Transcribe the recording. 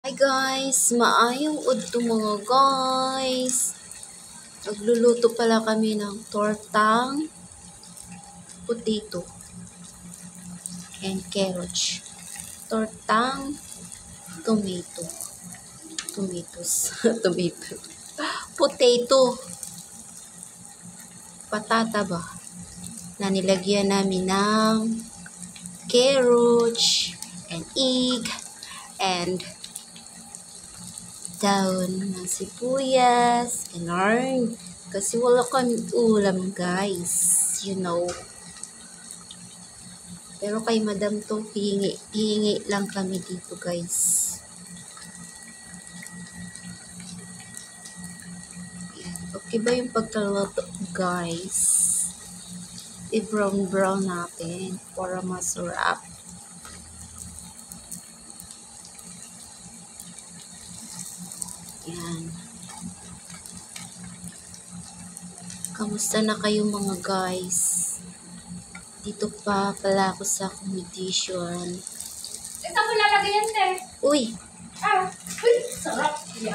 Hi guys, maayong udto mga guys. Nagluluto pala kami ng tortang potato and carrots. Tortang tomato. Tomatoes. Tomato. Potato. Patata ba? Na nilagyan namin ng carrots and egg and daon ng sibuyas, ganun. Kasi wala kami ulam, guys. You know. Pero kay madam to, hihingi lang kami dito, guys. Yan. Okay ba yung pagkaluto, guys? I-brown natin para masarap. Yan. Kamusta na kayo mga guys? Dito pa pala ako sa accommodation. Ito mo lalagyan, te. Uy! Ah, uy, sarap. Yan.